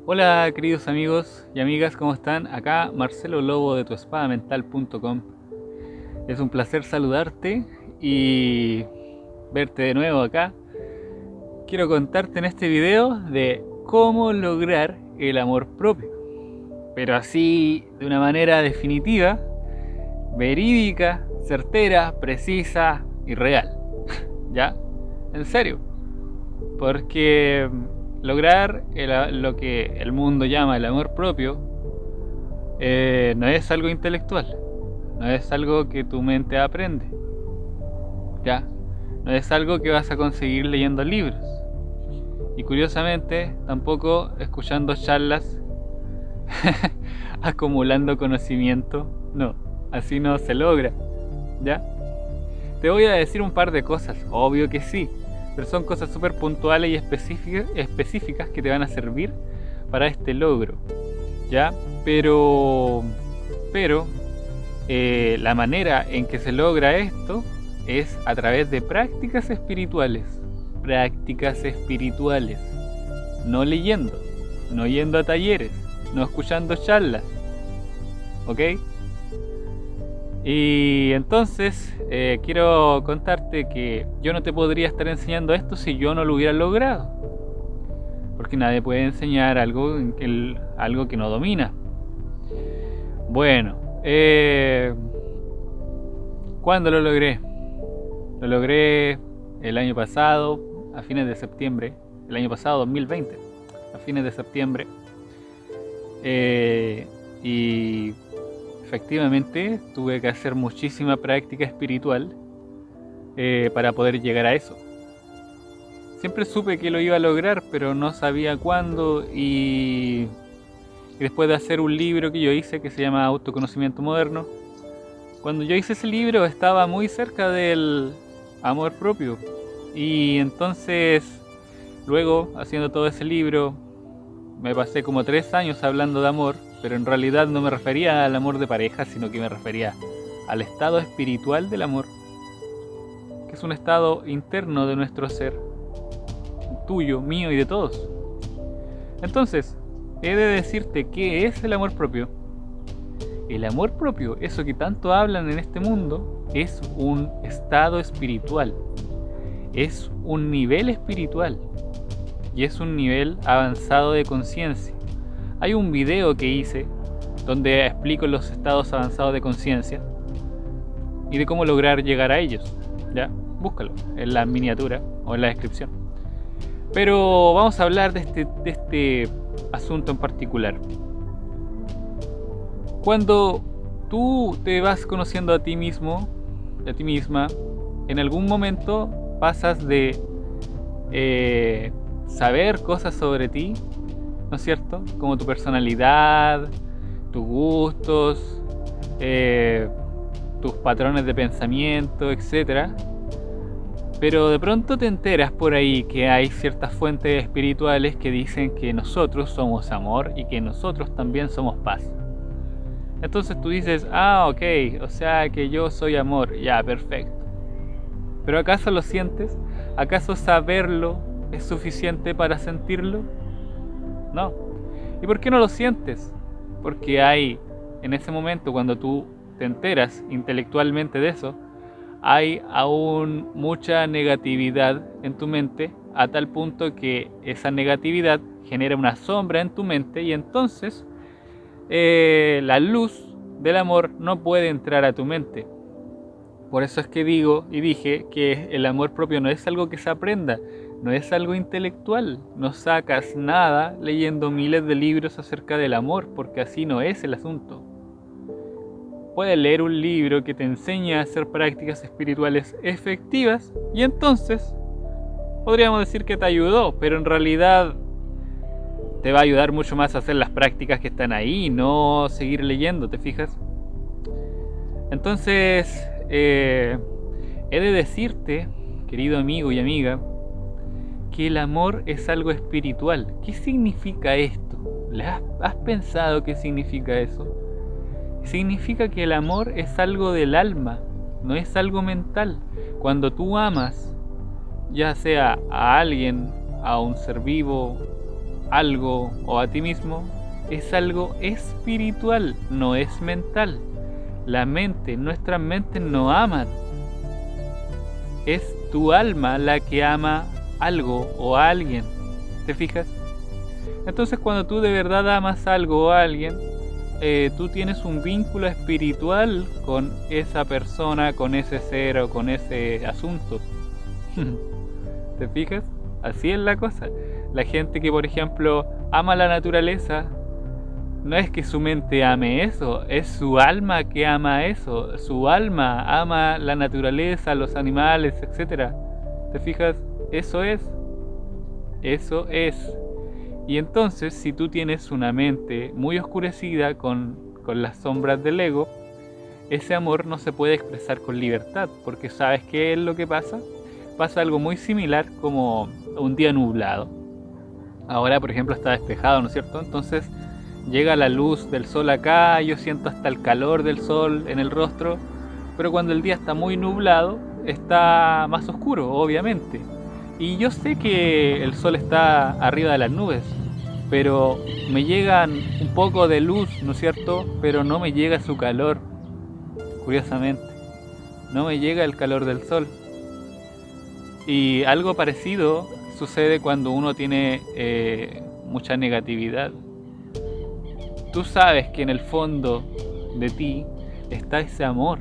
Hola queridos amigos y amigas, ¿cómo están? Acá Marcelo Lobo de tuespadamental.com. Es un placer saludarte y verte de nuevo acá. Quiero contarte en este video de cómo lograr el amor propio, pero así de una manera definitiva, verídica, certera, precisa y real. ¿Ya? En serio. Porque lograr lo que el mundo llama el amor propio no es algo intelectual, no es algo que tu mente aprende, ¿ya? No es algo que vas a conseguir leyendo libros. Y curiosamente, tampoco escuchando charlas, acumulando conocimiento. No, así no se logra, ¿ya? Te voy a decir un par de cosas, obvio que sí, pero son cosas súper puntuales y específicas que te van a servir para este logro, ¿ya? Pero la manera en que se logra esto es a través de prácticas espirituales, no leyendo, no yendo a talleres, no escuchando charlas, ¿ok? Y entonces quiero contarte que yo no te podría estar enseñando esto si yo no lo hubiera logrado, porque nadie puede enseñar algo que no domina. Bueno, ¿cuándo lo logré? Lo logré el año pasado, a fines de septiembre, el año pasado 2020, a fines de septiembre, y efectivamente tuve que hacer muchísima práctica espiritual para poder llegar a eso. Siempre supe que lo iba a lograr, pero no sabía cuándo, y después de hacer un libro que yo hice que se llama Autoconocimiento Moderno, cuando yo hice ese libro estaba muy cerca del amor propio, y entonces luego haciendo todo ese libro me pasé como 3 años hablando de amor, pero en realidad no me refería al amor de pareja, sino que me refería al estado espiritual del amor, que es un estado interno de nuestro ser, tuyo, mío y de todos. Entonces, he de decirte qué es el amor propio. El amor propio, eso que tanto hablan en este mundo, es un estado espiritual, es un nivel espiritual y es un nivel avanzado de conciencia. Hay un video que hice donde explico los estados avanzados de conciencia y de cómo lograr llegar a ellos. ¿Ya? Búscalo en la miniatura o en la descripción. Pero vamos a hablar de este asunto en particular. Cuando tú te vas conociendo a ti mismo, a ti misma, en algún momento pasas de saber cosas sobre ti, ¿no es cierto? Como tu personalidad, tus gustos, tus patrones de pensamiento, etcétera. Pero de pronto te enteras por ahí que hay ciertas fuentes espirituales que dicen que nosotros somos amor y que nosotros también somos paz. Entonces tú dices, ok, o sea que yo soy amor, ya, perfecto. ¿Pero acaso lo sientes? ¿Acaso saberlo es suficiente para sentirlo? No. ¿Y por qué no lo sientes? Porque hay, en ese momento, cuando tú te enteras intelectualmente de eso, hay aún mucha negatividad en tu mente, a tal punto que esa negatividad genera una sombra en tu mente y entonces la luz del amor no puede entrar a tu mente. Por eso es que digo y dije que el amor propio no es algo que se aprenda, no es algo intelectual, no sacas nada leyendo miles de libros acerca del amor, porque así no es el asunto. Puedes leer un libro que te enseña a hacer prácticas espirituales efectivas y entonces podríamos decir que te ayudó, pero en realidad te va a ayudar mucho más a hacer las prácticas que están ahí, no seguir leyendo, ¿te fijas? Entonces, he de decirte, querido amigo y amiga, que el amor es algo espiritual. ¿Qué significa esto? ¿Has pensado qué significa eso? Significa que el amor es algo del alma, no es algo mental. Cuando tú amas, ya sea a alguien, a un ser vivo, algo o a ti mismo es algo espiritual, no es mental. La mente, nuestras mentes no aman. Es tu alma la que ama algo o a alguien. ¿Te fijas? Entonces cuando tú de verdad amas algo o a alguien, tú tienes un vínculo espiritual con esa persona, con ese ser o con ese asunto. ¿Te fijas? Así es la cosa. La gente que, por ejemplo, ama la naturaleza, no es que su mente ame eso, es su alma que ama eso. Su alma ama la naturaleza, los animales, etc. ¿Te fijas? Eso es. Eso es. Y entonces, si tú tienes una mente muy oscurecida con las sombras del ego, ese amor no se puede expresar con libertad, porque ¿sabes qué es lo que pasa? Pasa algo muy similar como un día nublado. Ahora, por ejemplo, está despejado, ¿no es cierto? Entonces llega la luz del sol acá, yo siento hasta el calor del sol en el rostro, pero cuando el día está muy nublado, está más oscuro, obviamente. Y yo sé que el sol está arriba de las nubes, pero me llegan un poco de luz, ¿no es cierto? Pero no me llega su calor, curiosamente. No me llega el calor del sol. Y algo parecido sucede cuando uno tiene mucha negatividad. Tú sabes que en el fondo de ti está ese amor,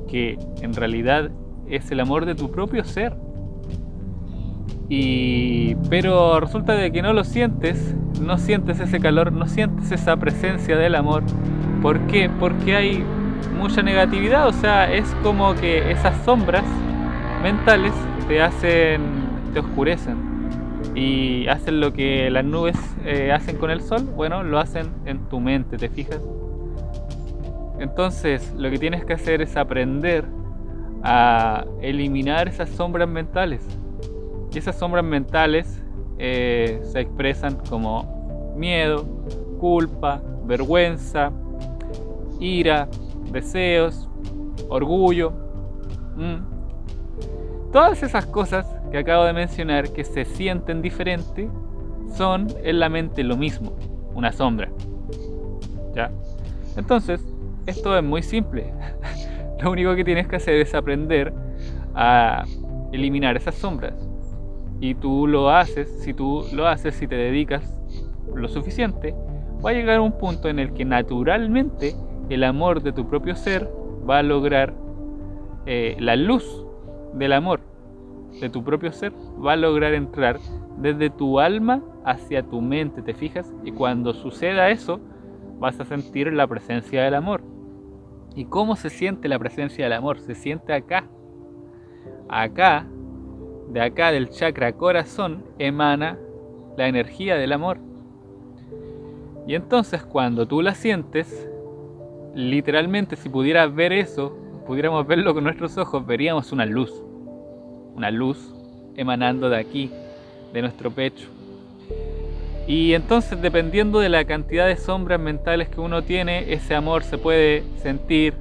que en realidad es el amor de tu propio ser. Pero resulta de que no lo sientes, no sientes ese calor, no sientes esa presencia del amor. ¿Por qué? Porque hay mucha negatividad, o sea, es como que esas sombras mentales te oscurecen y hacen lo que las nubes hacen con el sol. Bueno, lo hacen en tu mente, ¿te fijas? Entonces, lo que tienes que hacer es aprender a eliminar esas sombras mentales. Y esas sombras mentales se expresan como miedo, culpa, vergüenza, ira, deseos, orgullo. Todas esas cosas que acabo de mencionar que se sienten diferente son en la mente lo mismo, una sombra. ¿Ya? Entonces, esto es muy simple. Lo único que tienes que hacer es aprender a eliminar esas sombras. Y tú lo haces, si te dedicas lo suficiente, va a llegar a un punto en el que naturalmente el amor de tu propio ser va a lograr la luz del amor de tu propio ser va a lograr entrar desde tu alma hacia tu mente, ¿te fijas? Y cuando suceda eso, vas a sentir la presencia del amor. ¿Y cómo se siente la presencia del amor? Se siente acá. Acá, de acá del chakra corazón, emana la energía del amor. Y entonces cuando tú la sientes, literalmente si pudieras ver eso, pudiéramos verlo con nuestros ojos, veríamos una luz emanando de aquí, de nuestro pecho. Y entonces, dependiendo de la cantidad de sombras mentales que uno tiene, ese amor se puede sentir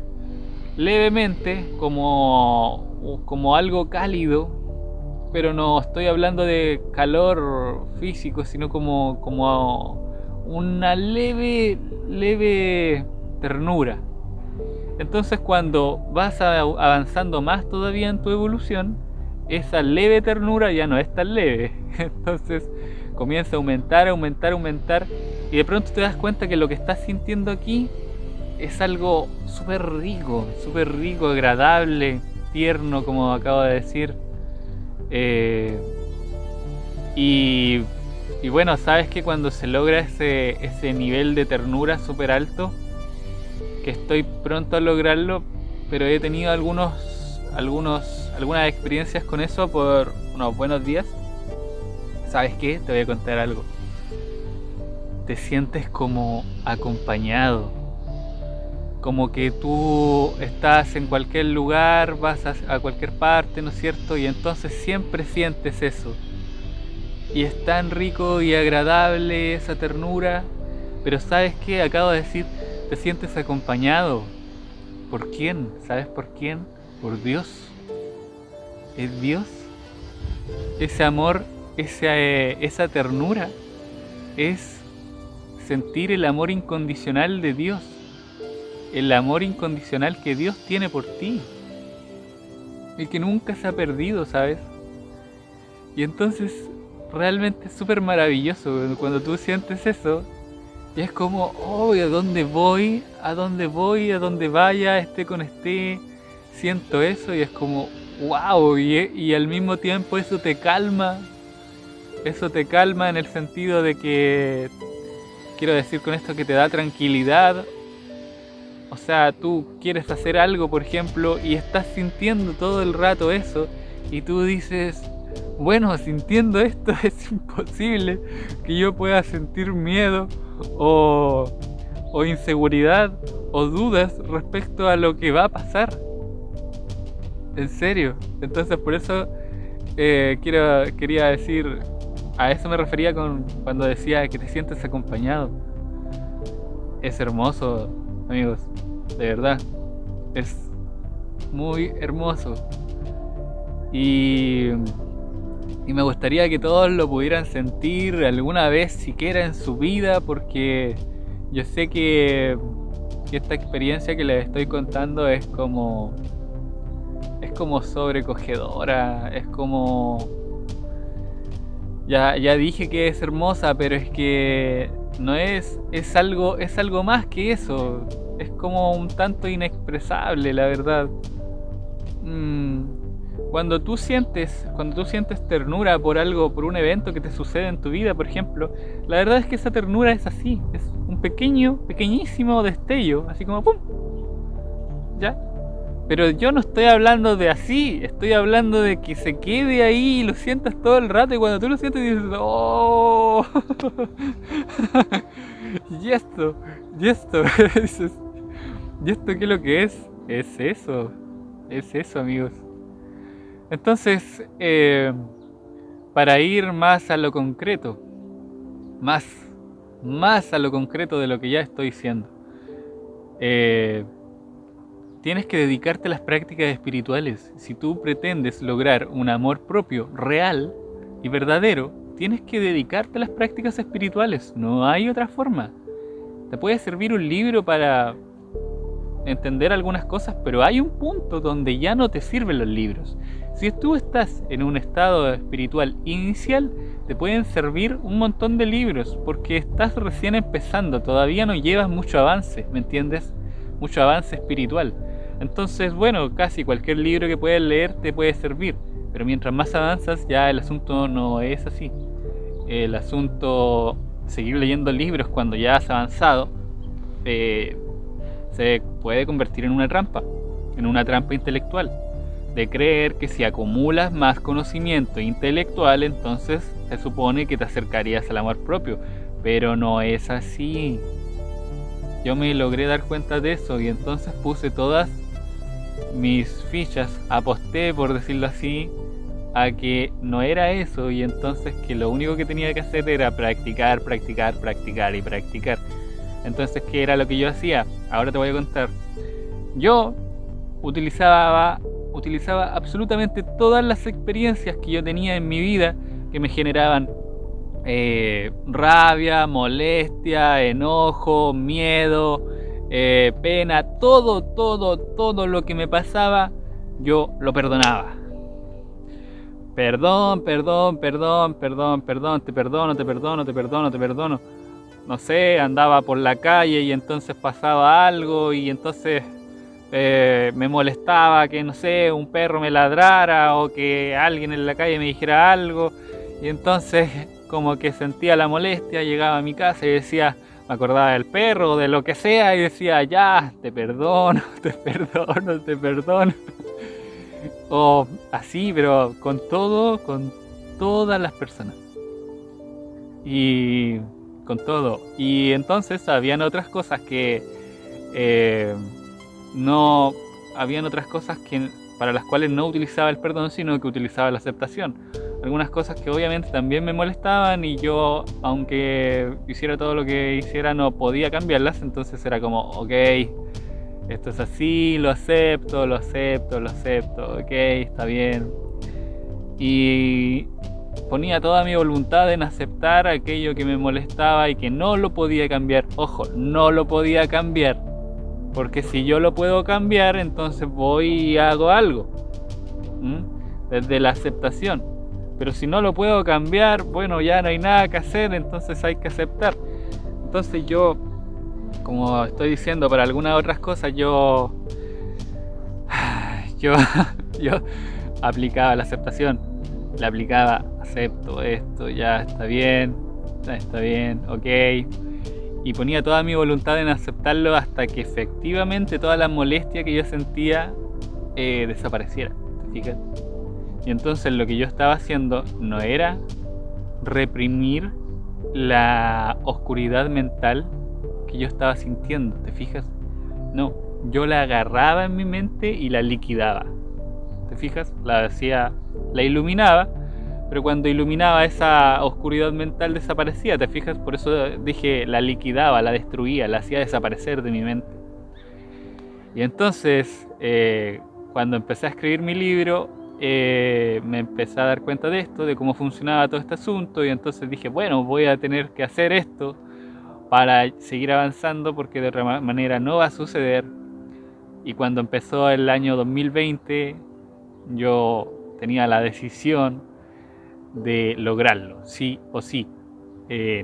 levemente como algo cálido, pero no estoy hablando de calor físico, sino como una leve ternura. Entonces, cuando vas avanzando más todavía en tu evolución, esa leve ternura ya no es tan leve. Entonces comienza a aumentar, y de pronto te das cuenta que lo que estás sintiendo aquí es algo súper rico, agradable, tierno, como acabo de decir. Y bueno, sabes que cuando se logra ese nivel de ternura súper alto, que estoy pronto a lograrlo, pero he tenido algunas experiencias con eso por unos buenos días. ¿Sabes qué? Te voy a contar algo. Te sientes como acompañado, como que tú estás en cualquier lugar, vas a cualquier parte, ¿no es cierto? Y entonces siempre sientes eso. Y es tan rico y agradable esa ternura. Pero ¿sabes qué? Acabo de decir, te sientes acompañado. ¿Por quién? ¿Sabes por quién? Por Dios. Es Dios. Ese amor, esa ternura es sentir el amor incondicional de Dios, el amor incondicional que Dios tiene por ti, el que nunca se ha perdido, ¿sabes? Y entonces realmente es súper maravilloso cuando tú sientes eso. Y es como, oh, ¿a dónde voy? ¿A dónde voy? ¿A dónde vaya? Esté con esté. Siento eso y es como, wow. Y al mismo tiempo eso te calma. Eso te calma en el sentido de que, quiero decir con esto, que te da tranquilidad. O sea, tú quieres hacer algo, por ejemplo, y estás sintiendo todo el rato eso. Y tú dices, bueno, sintiendo esto es imposible que yo pueda sentir miedo o inseguridad o dudas respecto a lo que va a pasar. En serio. Entonces por eso quería decir, a eso me refería cuando decía que te sientes acompañado. Es hermoso, amigos, de verdad. Es muy hermoso. Y me gustaría que todos lo pudieran sentir alguna vez siquiera en su vida, porque yo sé que esta experiencia que les estoy contando es como sobrecogedora, es como, ya dije que es hermosa, pero es que no es algo más que eso, es como un tanto inexpresable, la verdad. Cuando tú sientes ternura por algo, por un evento que te sucede en tu vida, por ejemplo, la verdad es que esa ternura es así, es un pequeñísimo destello, así como ¡pum! ¿Ya? Pero yo no estoy hablando de así, estoy hablando de que se quede ahí y lo sientas todo el rato, y cuando tú lo sientes dices, ¡oh! ¿Y esto? Dices, ¿y esto qué es lo que es? Es eso, amigos. Entonces, para ir más a lo concreto, más a lo concreto de lo que ya estoy diciendo, tienes que dedicarte a las prácticas espirituales. Si tú pretendes lograr un amor propio real y verdadero, tienes que dedicarte a las prácticas espirituales. No hay otra forma. Te puede servir un libro para entender algunas cosas, pero hay un punto donde ya no te sirven los libros. Si tú estás en un estado espiritual inicial, te pueden servir un montón de libros, porque estás recién empezando, todavía no llevas mucho avance, ¿me entiendes? Mucho avance espiritual. Entonces, bueno, casi cualquier libro que puedas leer te puede servir, pero mientras más avanzas, ya el asunto no es así. El asunto, seguir leyendo libros cuando ya has avanzado, se puede convertir en una trampa intelectual, de creer que si acumulas más conocimiento intelectual, entonces se supone que te acercarías al amor propio, pero no es así. Yo me logré dar cuenta de eso y entonces puse todas mis fichas, aposté, por decirlo así, a que no era eso, y entonces que lo único que tenía que hacer era practicar. Entonces, ¿qué era lo que yo hacía? Ahora te voy a contar. Yo utilizaba absolutamente todas las experiencias que yo tenía en mi vida que me generaban rabia, molestia, enojo, miedo, pena, todo lo que me pasaba, yo lo perdonaba. Perdón, te perdono. No sé, andaba por la calle y entonces pasaba algo y entonces me molestaba que, no sé, un perro me ladrara o que alguien en la calle me dijera algo, y entonces como que sentía la molestia, llegaba a mi casa y decía, me acordaba del perro o de lo que sea y decía, ya, te perdono. O así, pero con todas las personas. Y con todo. Y entonces habían otras cosas que para las cuales no utilizaba el perdón, sino que utilizaba la aceptación. Algunas cosas que obviamente también me molestaban y yo, aunque hiciera todo lo que hiciera, no podía cambiarlas. Entonces era como, ok, esto es así, lo acepto, ok, está bien. Y ponía toda mi voluntad en aceptar aquello que me molestaba y que no lo podía cambiar. Ojo, no lo podía cambiar. Porque si yo lo puedo cambiar, entonces voy y hago algo. Desde la aceptación. Pero si no lo puedo cambiar, bueno, ya no hay nada que hacer, entonces hay que aceptar. Entonces yo, como estoy diciendo, para algunas otras cosas, yo yo aplicaba la aceptación. La aplicaba, acepto esto, ya está bien, ok. Y ponía toda mi voluntad en aceptarlo hasta que efectivamente toda la molestia que yo sentía desapareciera, ¿te fijas? Y entonces lo que yo estaba haciendo no era reprimir la oscuridad mental que yo estaba sintiendo, ¿te fijas? No, yo la agarraba en mi mente y la liquidaba, ¿te fijas? La iluminaba, pero cuando iluminaba esa oscuridad mental desaparecía, ¿te fijas? Por eso dije, la liquidaba, la destruía, la hacía desaparecer de mi mente. Y entonces, cuando empecé a escribir mi libro, me empecé a dar cuenta de esto, de cómo funcionaba todo este asunto, y entonces dije, bueno, voy a tener que hacer esto para seguir avanzando, porque de otra manera no va a suceder. Y cuando empezó el año 2020, yo tenía la decisión de lograrlo, sí o sí.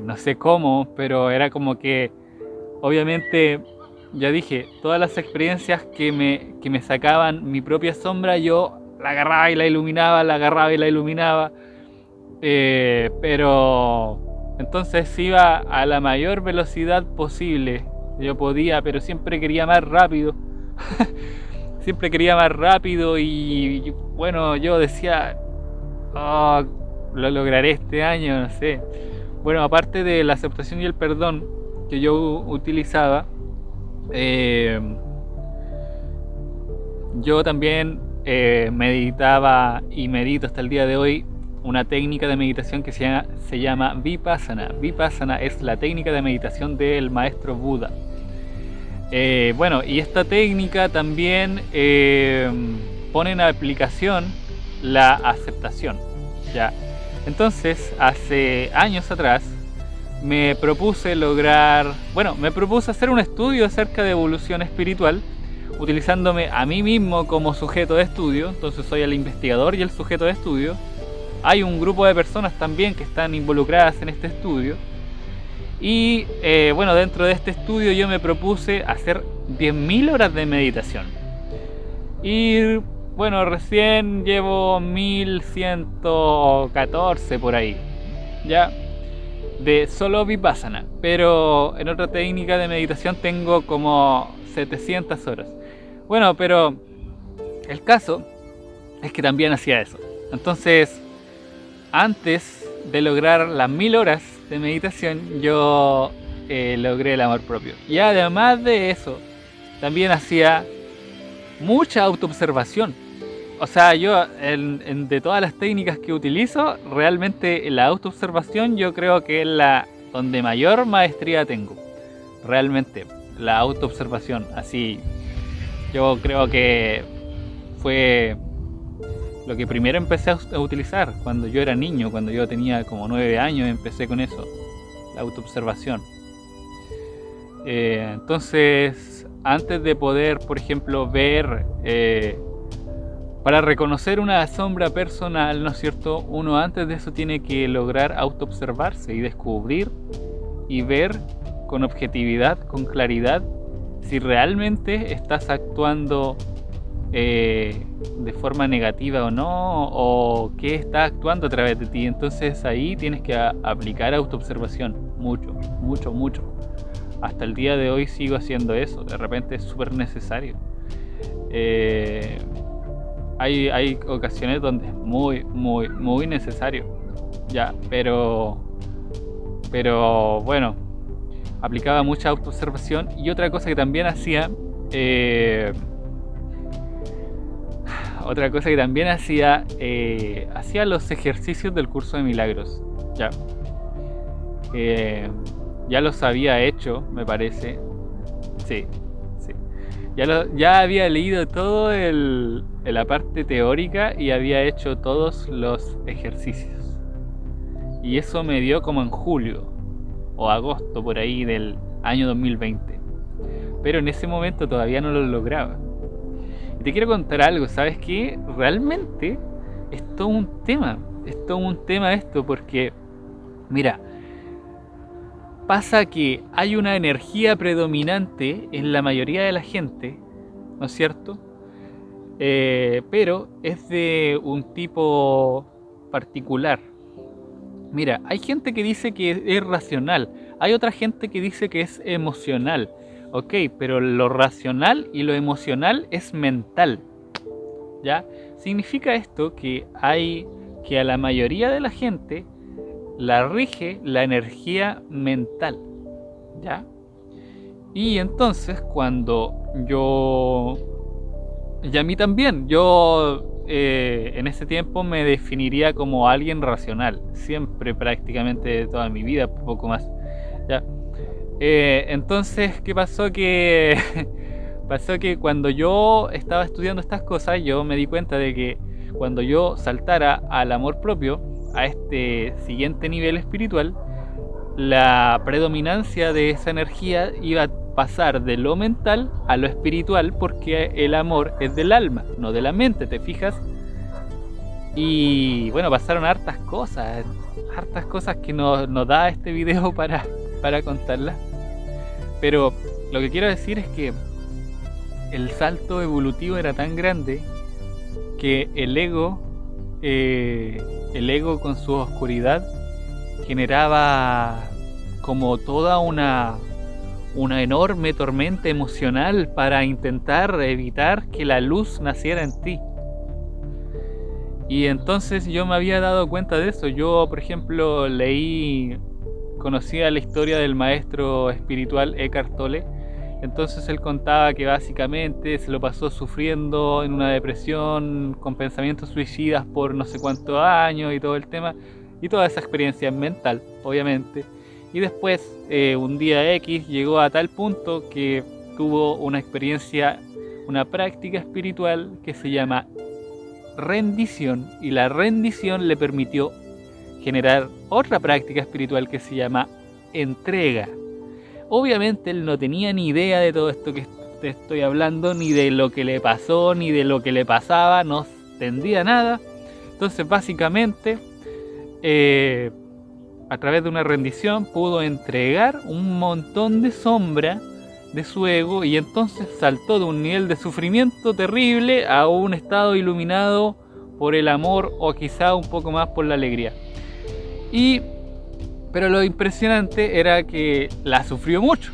No sé cómo, pero era como que, obviamente, ya dije, todas las experiencias que me sacaban mi propia sombra, yo la agarraba y la iluminaba, pero entonces iba a la mayor velocidad posible. Yo podía, pero siempre quería más rápido. Siempre quería más rápido y bueno, yo decía, oh, lo lograré este año, no sé. Bueno, aparte de la aceptación y el perdón que yo utilizaba, yo también meditaba y medito hasta el día de hoy una técnica de meditación que se llama Vipassana. Vipassana es la técnica de meditación del maestro Buda. Bueno, y esta técnica también pone en aplicación la aceptación, ¿ya? Entonces, hace años atrás, me propuse hacer un estudio acerca de evolución espiritual, utilizándome a mí mismo como sujeto de estudio. Entonces soy el investigador y el sujeto de estudio. Hay un grupo de personas también que están involucradas en este estudio. Y bueno, dentro de este estudio yo me propuse hacer 10.000 horas de meditación. Y bueno, recién llevo 1114 por ahí, ya, de solo Vipassana. Pero en otra técnica de meditación tengo como 700 horas. Bueno, pero el caso es que también hacía eso. Entonces, antes de lograr las 1000 horas de meditación, yo logré el amor propio. Y además de eso, también hacía mucha autoobservación. O sea, yo de todas las técnicas que utilizo, realmente la autoobservación yo creo que es la donde mayor maestría tengo. Realmente, la autoobservación, así, yo creo que fue lo que primero empecé a utilizar cuando yo era niño, cuando yo tenía como 9 años, empecé con eso, la autoobservación. Entonces, antes de poder, por ejemplo, ver, para reconocer una sombra personal, ¿no es cierto? Uno antes de eso tiene que lograr autoobservarse y descubrir y ver con objetividad, con claridad, si realmente estás actuando de forma negativa o no, o qué está actuando a través de ti. Entonces ahí tienes que aplicar autoobservación, mucho. Hasta el día de hoy sigo haciendo eso, de repente es súper necesario. Hay ocasiones donde es muy necesario, ya, pero bueno, aplicaba mucha autoobservación. Y otra cosa que también hacía, hacía los ejercicios del curso de milagros, ya. Ya los había hecho, me parece. Sí. Ya había leído todo la parte teórica y había hecho todos los ejercicios. Y eso me dio como en julio o agosto por ahí del año 2020. Pero en ese momento todavía no lo lograba. Y te quiero contar algo, ¿sabes qué? Realmente es todo un tema. Es todo un tema esto porque, mira, pasa que hay una energía predominante en la mayoría de la gente, ¿no es cierto? Pero es de un tipo particular. Mira, hay gente que dice que es racional, hay otra gente que dice que es emocional. Ok, pero lo racional y lo emocional es mental, ¿ya? Significa esto que a la mayoría de la gente la rige la energía mental, ¿ya? Y entonces cuando y a mí también, en ese tiempo me definiría como alguien racional, siempre prácticamente toda mi vida, poco más, ¿ya? Entonces, ¿qué pasó? Pasó que cuando yo estaba estudiando estas cosas, yo me di cuenta de que cuando yo saltara al amor propio, a este siguiente nivel espiritual, la predominancia de esa energía iba a pasar de lo mental a lo espiritual, porque el amor es del alma, no de la mente, ¿te fijas? Y bueno, pasaron hartas cosas que nos da este video para contarlas. Pero lo que quiero decir es que el salto evolutivo era tan grande que el ego con su oscuridad generaba como toda una enorme tormenta emocional para intentar evitar que la luz naciera en ti. Y entonces yo me había dado cuenta de eso. Yo, por ejemplo, conocía la historia del maestro espiritual Eckhart Tolle. Entonces él contaba que básicamente se lo pasó sufriendo en una depresión con pensamientos suicidas por no sé cuántos años y todo el tema, y toda esa experiencia mental, obviamente. Y después, un día X, llegó a tal punto que tuvo una práctica espiritual que se llama rendición, y la rendición le permitió generar otra práctica espiritual que se llama entrega. Obviamente él no tenía ni idea de todo esto que te estoy hablando, ni de lo que le pasó, ni de lo que le pasaba, no entendía nada. Entonces básicamente, a través de una rendición pudo entregar un montón de sombra de su ego, y entonces saltó de un nivel de sufrimiento terrible a un estado iluminado por el amor, o quizá un poco más por la alegría. Pero lo impresionante era que la sufrió mucho.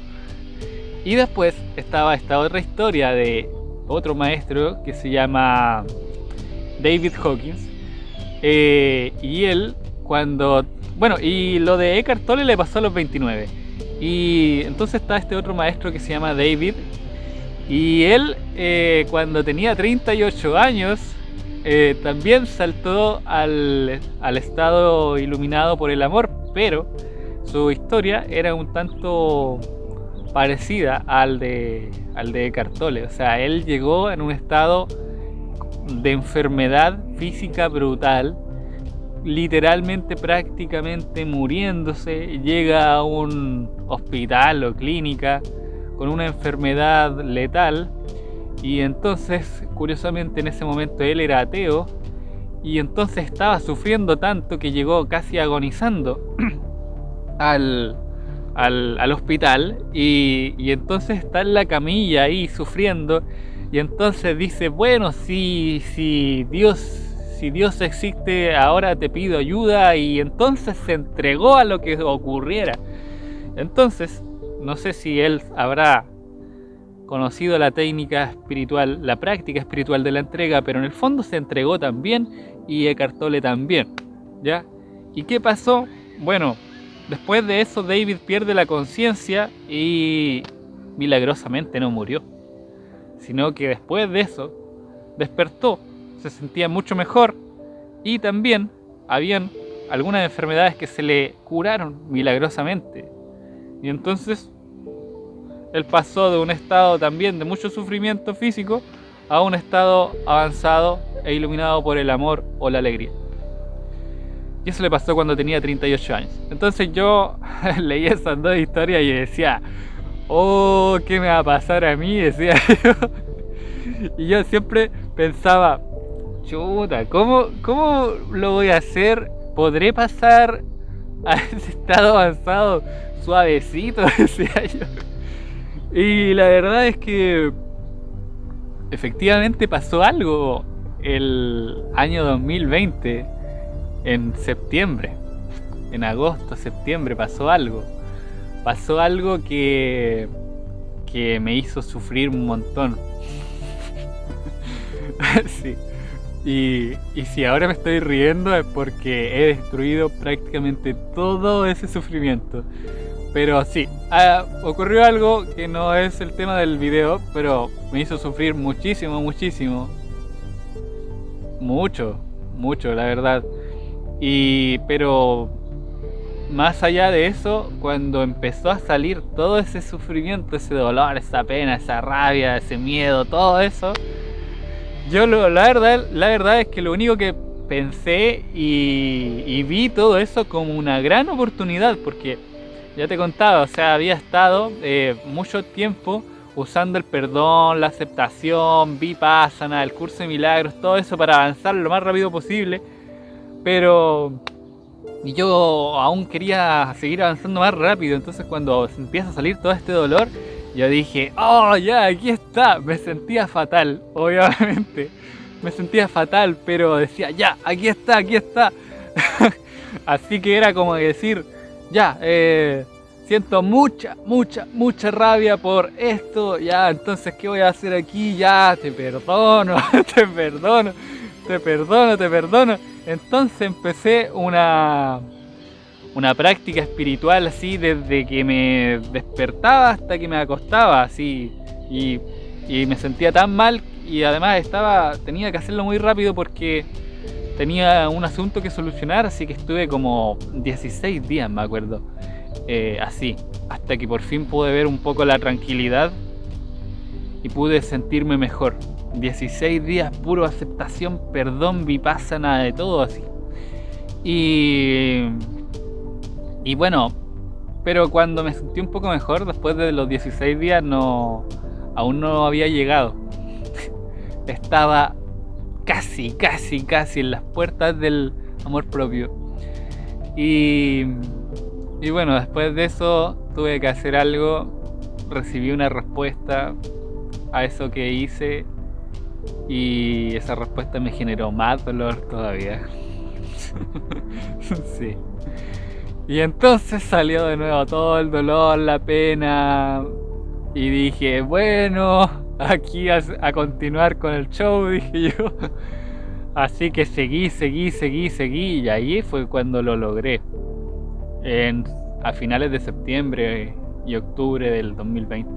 Y después estaba esta otra historia de otro maestro que se llama David Hawkins. Y él, y lo de Eckhart Tolle le pasó a los 29. Y entonces está este otro maestro que se llama David. Y él, cuando tenía 38 años, también saltó al estado iluminado por el amor. Pero su historia era un tanto parecida al de Eckhart Tolle. O sea, él llegó en un estado de enfermedad física brutal, literalmente prácticamente muriéndose. Llega a un hospital o clínica con una enfermedad letal, y entonces, curiosamente, en ese momento él era ateo. Y entonces estaba sufriendo tanto que llegó casi agonizando al hospital, y entonces está en la camilla ahí sufriendo, y entonces dice, bueno, si Dios existe, ahora te pido ayuda, y entonces se entregó a lo que ocurriera. Entonces, no sé si él habrá conocido la técnica espiritual, la práctica espiritual de la entrega, pero en el fondo se entregó también, y Eckhart Tolle también, ¿ya? ¿Y qué pasó? Bueno, después de eso David pierde la conciencia y milagrosamente no murió, sino que después de eso despertó, se sentía mucho mejor, y también habían algunas enfermedades que se le curaron milagrosamente. Y entonces él pasó de un estado también de mucho sufrimiento físico a un estado avanzado e iluminado por el amor o la alegría. Y eso le pasó cuando tenía 38 años. Entonces yo leí esas dos historias y decía, oh, ¿qué me va a pasar a mí? Decía yo. Y yo siempre pensaba, chuta, ¿cómo lo voy a hacer? ¿Podré pasar a ese estado avanzado suavecito? Decía yo. Y la verdad es que efectivamente pasó algo el año 2020, en septiembre, en agosto, septiembre pasó algo. Pasó algo que me hizo sufrir un montón. Sí. Y si ahora me estoy riendo es porque he destruido prácticamente todo ese sufrimiento. Pero sí, ocurrió algo que no es el tema del video, pero me hizo sufrir muchísimo, muchísimo. Mucho, la verdad. Pero más allá de eso, cuando empezó a salir todo ese sufrimiento, ese dolor, esa pena, esa rabia, ese miedo, todo eso, la verdad es que lo único que pensé y vi todo eso como una gran oportunidad, porque ya te contaba, o sea, había estado mucho tiempo usando el perdón, la aceptación, Vipassana, el curso de milagros, todo eso para avanzar lo más rápido posible, pero yo aún quería seguir avanzando más rápido. Entonces cuando empieza a salir todo este dolor, yo dije, oh, ya, aquí está. Me sentía fatal, obviamente. Me sentía fatal, pero decía, ya, aquí está. Así que era como decir, ya, siento mucha rabia por esto. Ya, entonces, ¿qué voy a hacer aquí? Ya, te perdono, te perdono. Entonces empecé una práctica espiritual así desde que me despertaba hasta que me acostaba, así, y me sentía tan mal, y además tenía que hacerlo muy rápido porque tenía un asunto que solucionar, así que estuve como 16 días, me acuerdo, así, hasta que por fin pude ver un poco la tranquilidad y pude sentirme mejor. 16 días puro aceptación, perdón, Vipassana, de todo así. Y bueno, pero cuando me sentí un poco mejor, después de los 16 días, aún no había llegado. Estaba casi en las puertas del amor propio. Y bueno, después de eso tuve que hacer algo, recibí una respuesta a eso que hice. Y esa respuesta me generó más dolor todavía. Sí. Y entonces salió de nuevo todo el dolor, la pena. Y dije, bueno, aquí a continuar con el show, dije yo. Así que seguí. Y ahí fue cuando lo logré. A finales de septiembre y octubre del 2020.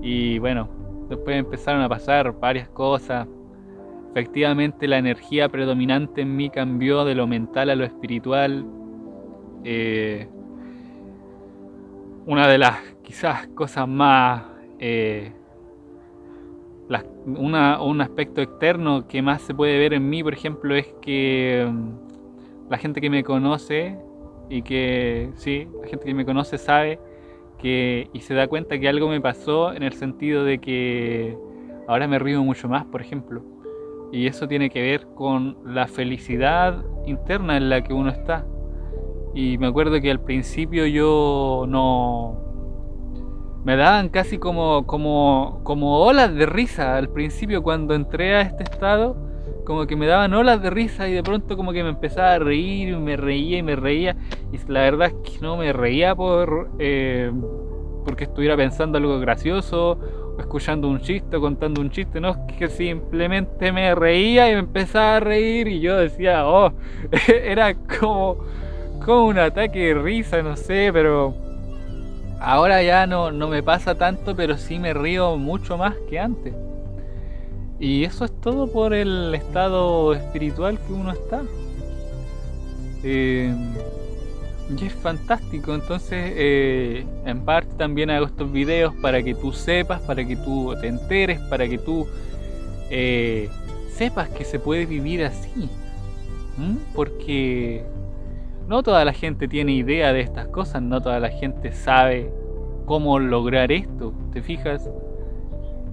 Y bueno, después empezaron a pasar varias cosas. Efectivamente la energía predominante en mí cambió de lo mental a lo espiritual. Una de las quizás cosas más... un aspecto externo que más se puede ver en mí, por ejemplo, es que la gente que me conoce sabe y se da cuenta que algo me pasó, en el sentido de que ahora me río mucho más, por ejemplo, y eso tiene que ver con la felicidad interna en la que uno está. Y me acuerdo que al principio yo no... me daban casi como olas de risa al principio cuando entré a este estado, como que me daban olas de risa y de pronto como que me empezaba a reír y me reía, y la verdad es que no me reía porque estuviera pensando algo gracioso o escuchando un chiste o contando un chiste, no, es que simplemente me reía y me empezaba a reír y yo decía, oh, era como un ataque de risa, no sé, pero ahora ya no me pasa tanto, pero sí me río mucho más que antes. Y eso es todo por el estado espiritual que uno está. Y es fantástico. Entonces, en parte también hago estos videos para que tú sepas, para que tú te enteres, para que tú sepas que se puede vivir así. Porque no toda la gente tiene idea de estas cosas, no toda la gente sabe cómo lograr esto, ¿te fijas?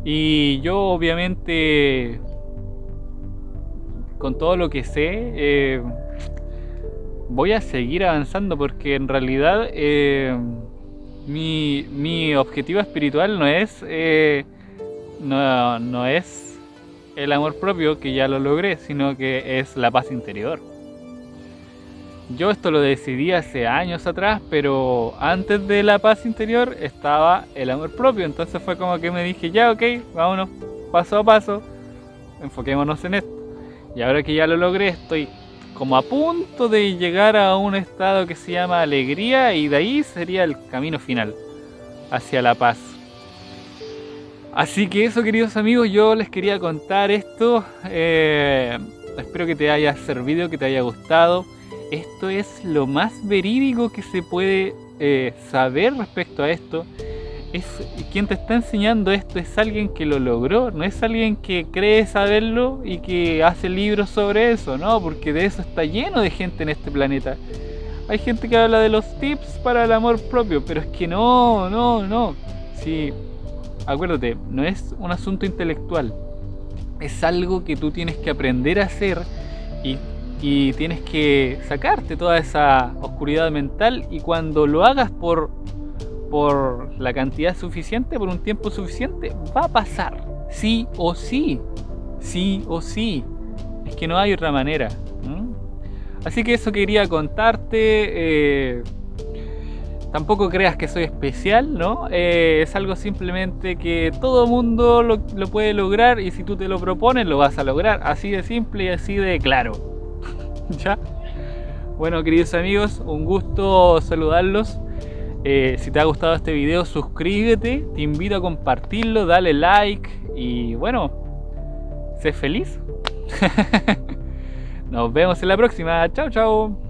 Y yo obviamente, con todo lo que sé, voy a seguir avanzando porque en realidad mi objetivo espiritual no es el amor propio, que ya lo logré, sino que es la paz interior. Yo esto lo decidí hace años atrás, pero antes de la paz interior estaba el amor propio. Entonces fue como que me dije, ya, ok, vámonos paso a paso, enfoquémonos en esto. Y ahora que ya lo logré, estoy como a punto de llegar a un estado que se llama alegría, y de ahí sería el camino final hacia la paz. Así que eso, queridos amigos, yo les quería contar esto. Espero que te haya servido, que te haya gustado. Esto es lo más verídico que se puede saber respecto a esto. Quien te está enseñando esto es alguien que lo logró, no es alguien que cree saberlo y que hace libros sobre eso, no, porque de eso está lleno de gente en este planeta. Hay gente que habla de los tips para el amor propio, pero es que no. Sí, acuérdate, no es un asunto intelectual, es algo que tú tienes que aprender a hacer y tienes que sacarte toda esa oscuridad mental, y cuando lo hagas por la cantidad suficiente, por un tiempo suficiente, va a pasar, sí o sí, es que no hay otra manera. Así que eso quería contarte. Tampoco creas que soy especial, ¿no? Es algo simplemente que todo mundo lo puede lograr, y si tú te lo propones lo vas a lograr, así de simple y así de claro. ¿Ya? Bueno, queridos amigos, un gusto saludarlos. Si te ha gustado este video, suscríbete, te invito a compartirlo, dale like y bueno, sé feliz. Nos vemos en la próxima. Chao, chao.